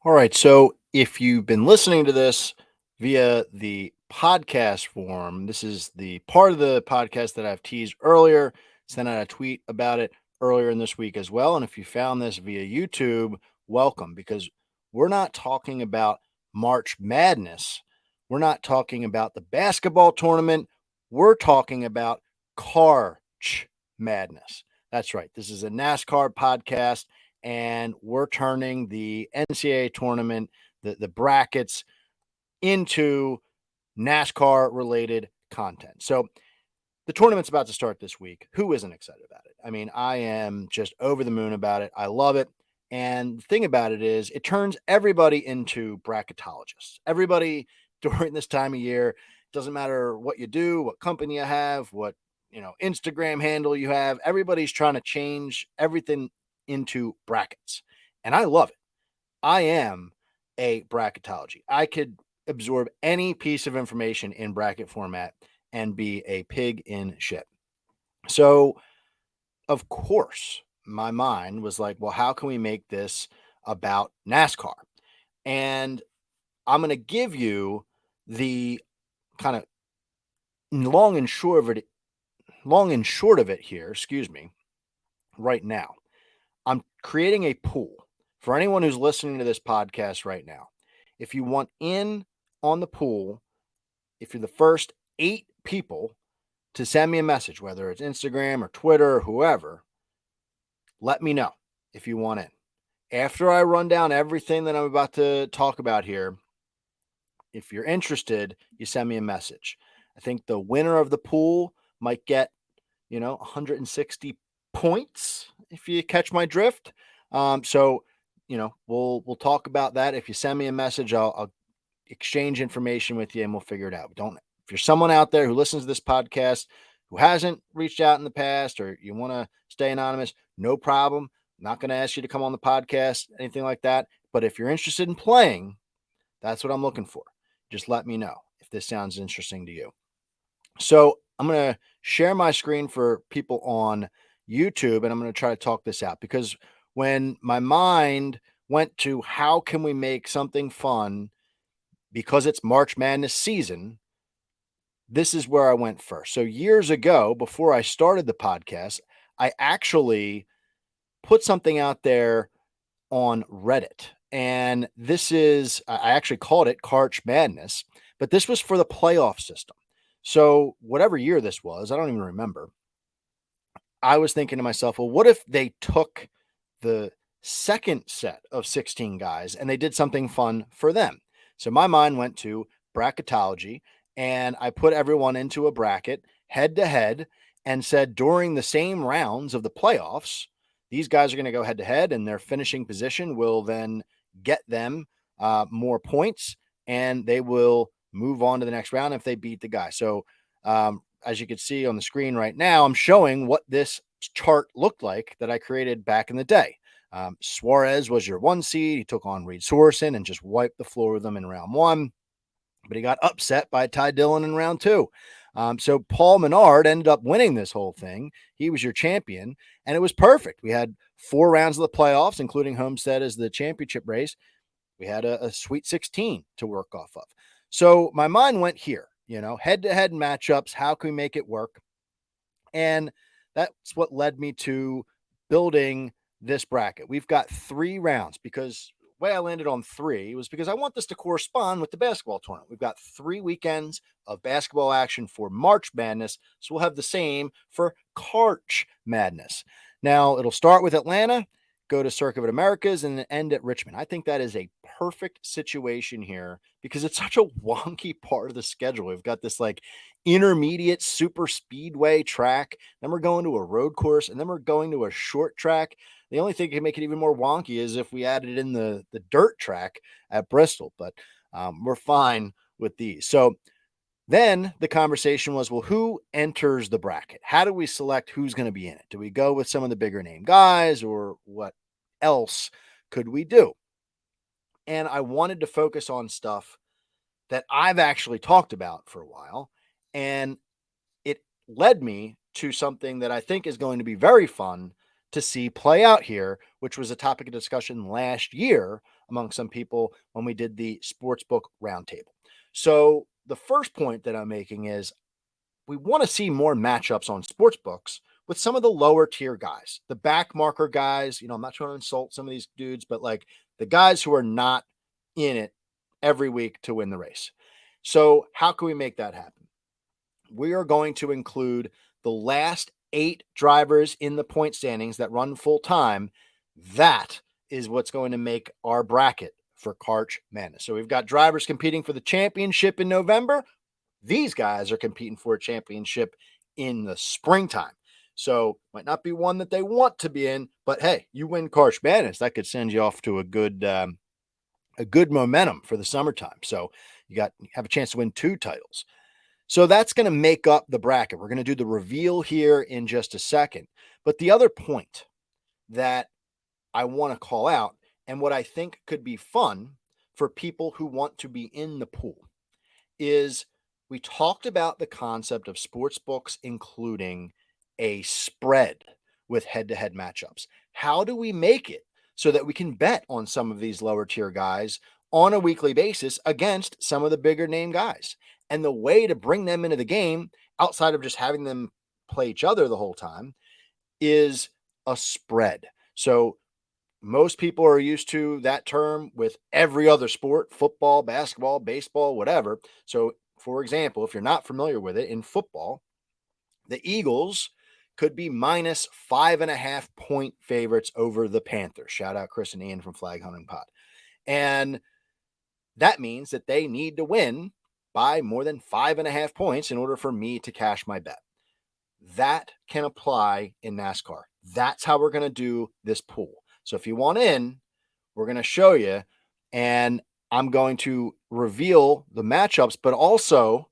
All right. So if you've been listening to this via the podcast form, this is the part of the podcast that I've teased earlier, sent out a tweet about it earlier in this week as well. And if you found this via YouTube, welcome, because we're not talking about March Madness. We're not talking about the basketball tournament. We're talking about CARch Madness. That's right. This is a NASCAR podcast, and we're turning the NCAA tournament, the brackets, into NASCAR related content. So the tournament's about to start this week. Who isn't excited about it? I mean, I am just over the moon about it. I love it. And the thing about it is, it turns everybody into bracketologists. Everybody during this time of year, doesn't matter what you do, what company you have, what Instagram handle you have, everybody's trying to change everything into brackets. And I love it. I am a bracketology. I could absorb any piece of information in bracket format and be a pig in shit. So, of course, my mind was like, well, how can we make this about NASCAR? And I'm going to give you the kind of long and short of it here, excuse me, right now. I'm creating a pool for anyone who's listening to this podcast right now. If you want in on the pool, if you're the first 8 people to send me a message, whether it's Instagram or Twitter or whoever, let me know if you want in. After I run down everything that I'm about to talk about here, if you're interested, you send me a message. I think the winner of the pool might get, 160 points if you catch my drift. So, we'll talk about that. If you send me a message, I'll exchange information with you and we'll figure it out. If you're someone out there who listens to this podcast who hasn't reached out in the past, or you want to stay anonymous, no problem. I'm not going to ask you to come on the podcast, anything like that. But if you're interested in playing, that's what I'm looking for. Just let me know if this sounds interesting to you. So I'm going to share my screen for people on YouTube, and I'm going to try to talk this out, because when my mind went to how can we make something fun because it's March Madness season, this is where I went first. So years ago, before I started the podcast, I actually put something out there on Reddit. And I actually called it CARch Madness, but this was for the playoff system. So whatever year this was, I don't even remember. I was thinking to myself, well, what if they took the second set of 16 guys and they did something fun for them? So my mind went to bracketology, and I put everyone into a bracket head to head and said during the same rounds of the playoffs, these guys are going to go head to head, and their finishing position will then get them more points, and they will move on to the next round if they beat the guy. So, as you can see on the screen right now, I'm showing what this chart looked like that I created back in the day. Suarez was your 1 seed. He took on Reed Sorensen and just wiped the floor with them in round 1, but he got upset by Ty Dillon in round 2. So Paul Menard ended up winning this whole thing. He was your champion, and it was perfect. We had 4 rounds of the playoffs, including Homestead as the championship race. We had a Sweet 16 to work off of. So my mind went here, head-to-head matchups. How can we make it work? And that's what led me to building this bracket. We've got 3 rounds, because the way I landed on 3 was because I want this to correspond with the basketball tournament. We've got 3 weekends of basketball action for March Madness, so we'll have the same for CARch Madness. Now, it'll start with Atlanta, go to Circuit of Americas, and then end at Richmond. I think that is a perfect situation here because it's such a wonky part of the schedule. We've got this like intermediate super speedway track, then we're going to a road course, and then we're going to a short track. The only thing that can make it even more wonky is if we added in the dirt track at Bristol, but we're fine with these. So then the conversation was, well, who enters the bracket? How do we select who's going to be in it? Do we go with some of the bigger name guys, or what else could we do? And I wanted to focus on stuff that I've actually talked about for a while. And it led me to something that I think is going to be very fun to see play out here, which was a topic of discussion last year among some people when we did the sportsbook roundtable. So the first point that I'm making is we want to see more matchups on sports books with some of the lower tier guys, the back marker guys. I'm not trying to insult some of these dudes, but like the guys who are not in it every week to win the race. So, how can we make that happen? We are going to include the last 8 drivers in the point standings that run full time. That is what's going to make our bracket for CARch Madness. So, we've got drivers competing for the championship in November. These guys are competing for a championship in the springtime. So might not be one that they want to be in, but hey, you win CARch Madness, that could send you off to a good momentum for the summertime. So you have a chance to win 2 titles. So that's going to make up the bracket. We're going to do the reveal here in just a second. But the other point that I want to call out, and what I think could be fun for people who want to be in the pool, is we talked about the concept of sports books including a spread with head-to-head matchups. How do we make it so that we can bet on some of these lower tier guys on a weekly basis against some of the bigger name guys? And the way to bring them into the game outside of just having them play each other the whole time is a spread. So most people are used to that term with every other sport: football, basketball, baseball, whatever. So, for example, if you're not familiar with it, in football, the Eagles could be minus 5.5 point favorites over the Panthers. Shout out Chris and Ian from Flag Hunting Pod. And that means that they need to win by more than 5.5 points in order for me to cash my bet. That can apply in NASCAR. That's how we're going to do this pool. So if you want in, we're going to show you, and I'm going to reveal the matchups, but also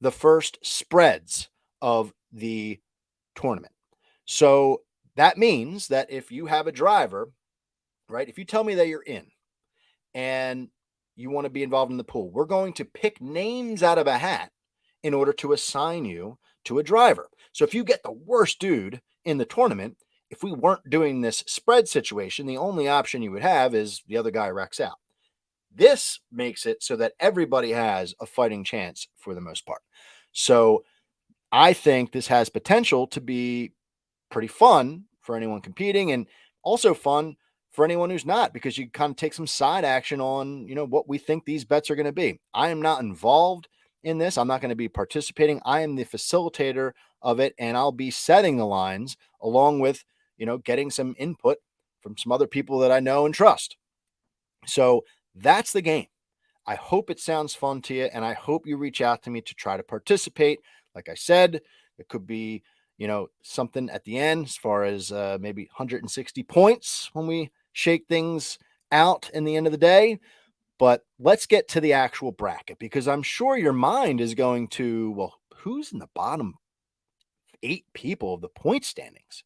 the first spreads of the tournament. So that means that if you have a driver, right, if you tell me that you're in and you want to be involved in the pool, we're going to pick names out of a hat in order to assign you to a driver. So if you get the worst dude in the tournament, if we weren't doing this spread situation, the only option you would have is the other guy wrecks out. This makes it so that everybody has a fighting chance for the most part. So I think this has potential to be pretty fun for anyone competing, and also fun for anyone who's not, because you kind of take some side action on, what we think these bets are going to be. I am not involved in this. I'm not going to be participating. I am the facilitator of it, and I'll be setting the lines along with, getting some input from some other people that I know and trust. So that's the game. I hope it sounds fun to you, and I hope you reach out to me to try to participate. Like I said, it could be, something at the end as far as maybe 160 points when we shake things out in the end of the day. But let's get to the actual bracket, because I'm sure your mind is going to, well, who's in the bottom 8 people of the point standings?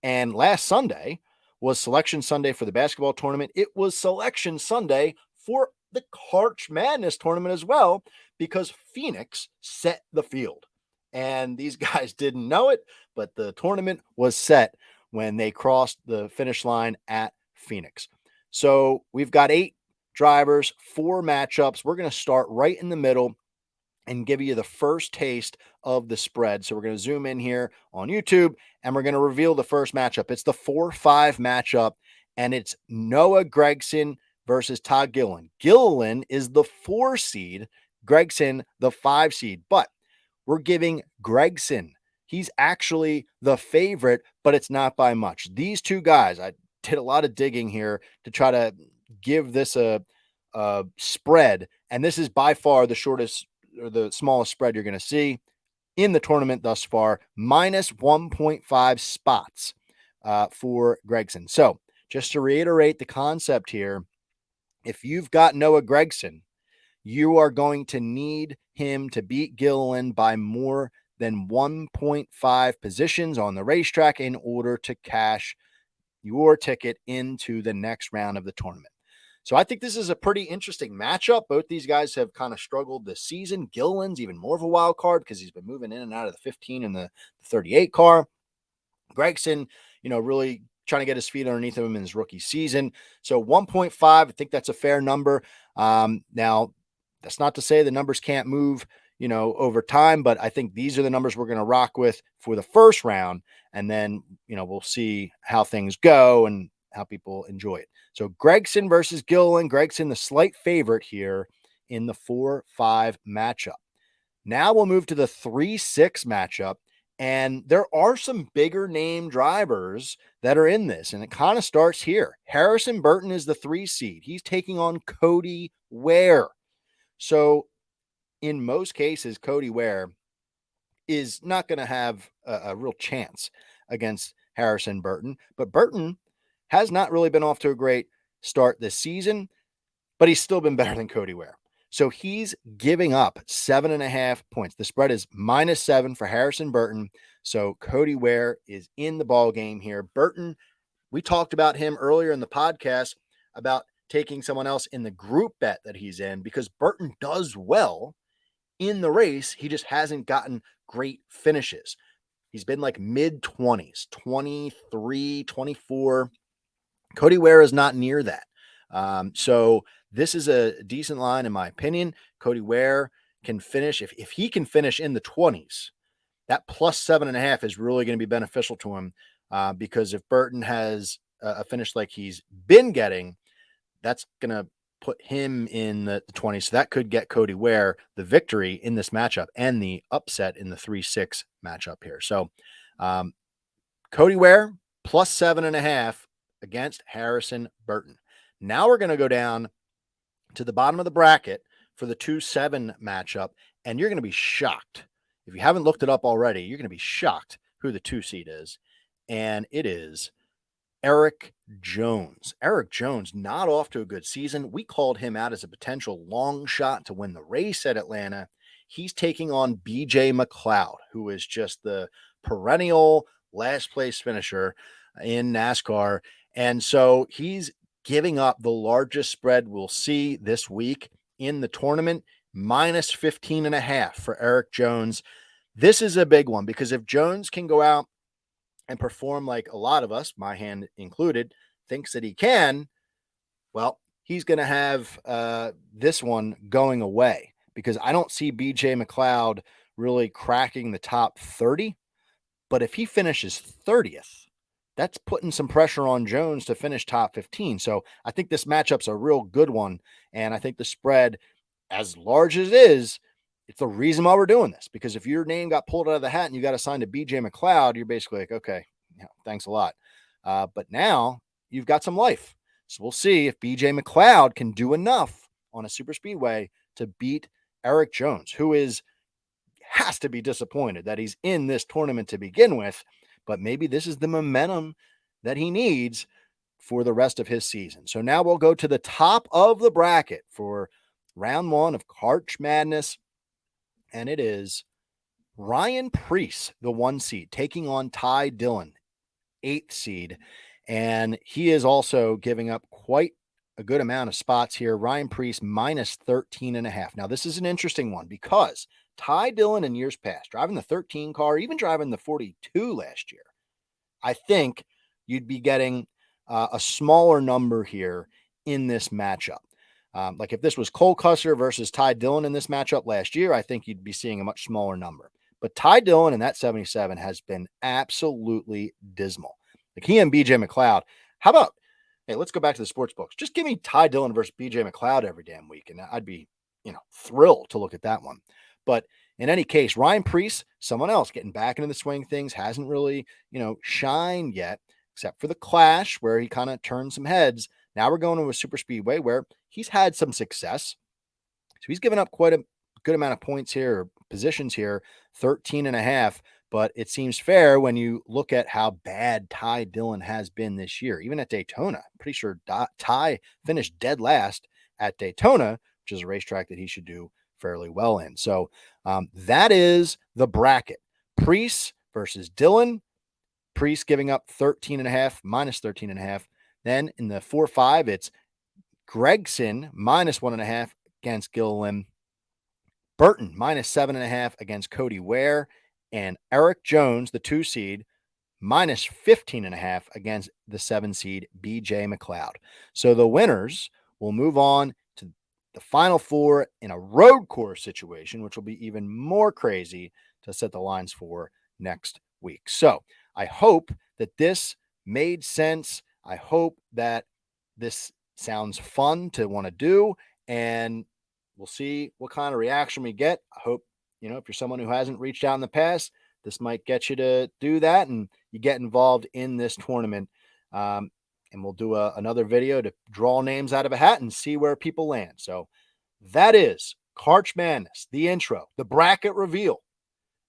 And last Sunday was Selection Sunday for the basketball tournament. It was Selection Sunday for the CARch Madness tournament as well, because Phoenix set the field. And these guys didn't know it, but the tournament was set when they crossed the finish line at Phoenix. So we've got 8 drivers, 4 matchups. We're going to start right in the middle and give you the first taste of the spread. So we're going to zoom in here on YouTube, and we're going to reveal the first matchup. It's the 4-5 matchup, and it's Noah Gragson versus Todd Gilliland. Gilliland is the 4 seed, Gragson the 5 seed, but we're giving Gragson. He's actually the favorite, but it's not by much. These 2 guys, I did a lot of digging here to try to give this a spread, and this is by far the shortest or the smallest spread you're going to see in the tournament thus far, minus 1.5 spots for Gragson. So just to reiterate the concept here, if you've got Noah Gragson, you are going to need him to beat Gilliland by more than 1.5 positions on the racetrack in order to cash your ticket into the next round of the tournament. So I think this is a pretty interesting matchup. Both these guys have kind of struggled this season. Gilliland's even more of a wild card because he's been moving in and out of the 15 and the 38 car. Gragson, really trying to get his feet underneath him in his rookie season. So 1.5, I think that's a fair number. Now, that's not to say the numbers can't move, over time, but I think these are the numbers we're going to rock with for the first round. And then, we'll see how things go and how people enjoy it. So Gregson versus Gilliland. Gregson, the slight favorite here in the 4-5 matchup. Now we'll move to the 3-6 matchup. And there are some bigger name drivers that are in this. And it kind of starts here. Harrison Burton is the 3 seed. He's taking on Cody Ware. So in most cases, Cody Ware is not going to have a real chance against Harrison Burton. But Burton has not really been off to a great start this season, but he's still been better than Cody Ware. So he's giving up 7.5 points. The spread is -7 for Harrison Burton. So Cody Ware is in the ball game here. Burton, we talked about him earlier in the podcast about taking someone else in the group bet that he's in because Burton does well in the race. He just hasn't gotten great finishes. He's been like mid-20s, 23, 24. Cody Ware is not near that. So this is a decent line, in my opinion. Cody Ware can finish. If he can finish in the 20s, that plus 7.5 is really going to be beneficial to him because if Burton has a finish like he's been getting, that's going to put him in the 20s. So that could get Cody Ware the victory in this matchup and the upset in the 3-6 matchup here. So Cody Ware plus 7.5 against Harrison Burton. Now we're going to go down to the bottom of the bracket for the 2-7 matchup, and you're going to be shocked. If you haven't looked it up already, you're going to be shocked who the 2 seed is, and it is Eric Jones. Eric Jones, not off to a good season. We called him out as a potential long shot to win the race at Atlanta. He's taking on BJ McLeod, who is just the perennial last place finisher in NASCAR. And so he's giving up the largest spread we'll see this week in the tournament, -15.5 for Eric Jones. This is a big one because if Jones can go out and perform like a lot of us, my hand included, thinks that he can, well, he's going to have this one going away because I don't see BJ McLeod really cracking the top 30. But if he finishes 30th, that's putting some pressure on Jones to finish top 15. So I think this matchup's a real good one. And I think the spread, as large as it is, it's the reason why we're doing this. Because if your name got pulled out of the hat and you got assigned to BJ McLeod, you're basically like, okay, thanks a lot. But now you've got some life. So we'll see if BJ McLeod can do enough on a super speedway to beat Eric Jones, who has to be disappointed that he's in this tournament to begin with, but maybe this is the momentum that he needs for the rest of his season. So now we'll go to the top of the bracket for round 1 of CARch Madness, and it is Ryan Preece, the 1 seed, taking on Ty Dillon, 8th seed, and he is also giving up quite a good amount of spots here. Ryan Preece -13.5. Now, this is an interesting one because Ty Dillon in years past, driving the 13 car, even driving the 42 last year, I think you'd be getting a smaller number here in this matchup. Like if this was Cole Custer versus Ty Dillon in this matchup last year, I think you'd be seeing a much smaller number. But Ty Dillon in that 77 has been absolutely dismal. Like he and BJ McLeod. How about, hey, let's go back to the sports books. Just give me Ty Dillon versus BJ McLeod every damn week, and I'd be, thrilled to look at that one. But in any case, Ryan Preece, someone else getting back into the swing of things, hasn't really, shined yet, except for the Clash where he kind of turned some heads. Now we're going to a super speedway where he's had some success. So he's given up quite a good amount of points here, or positions here, 13.5. But it seems fair when you look at how bad Ty Dillon has been this year. Even at Daytona, I'm pretty sure Ty finished dead last at Daytona, which is a racetrack that he should do fairly well in. So that is the bracket. Preece versus Dillon. Preece giving up 13.5, -13.5. Then in the 4-5, it's Gregson -1.5 against Gilliland. Burton -7.5 against Cody Ware. And Eric Jones, the 2 seed, minus 15.5 against the 7 seed BJ McLeod. So the winners will move on to the final four in a road course situation, which will be even more crazy to set the lines for next week. So I hope that this made sense. I hope that this sounds fun to want to do, and we'll see what kind of reaction we get. I hope, if you're someone who hasn't reached out in the past, this might get you to do that and you get involved in this tournament. And we'll do another video to draw names out of a hat and see where people land. So that is CARch Madness, the intro, the bracket reveal.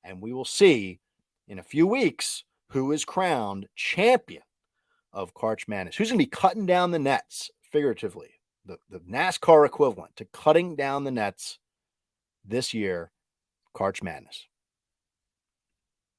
And we will see in a few weeks who is crowned champion of CARch Madness. Who's going to be cutting down the nets, figuratively, the NASCAR equivalent to cutting down the nets this year, CARch Madness.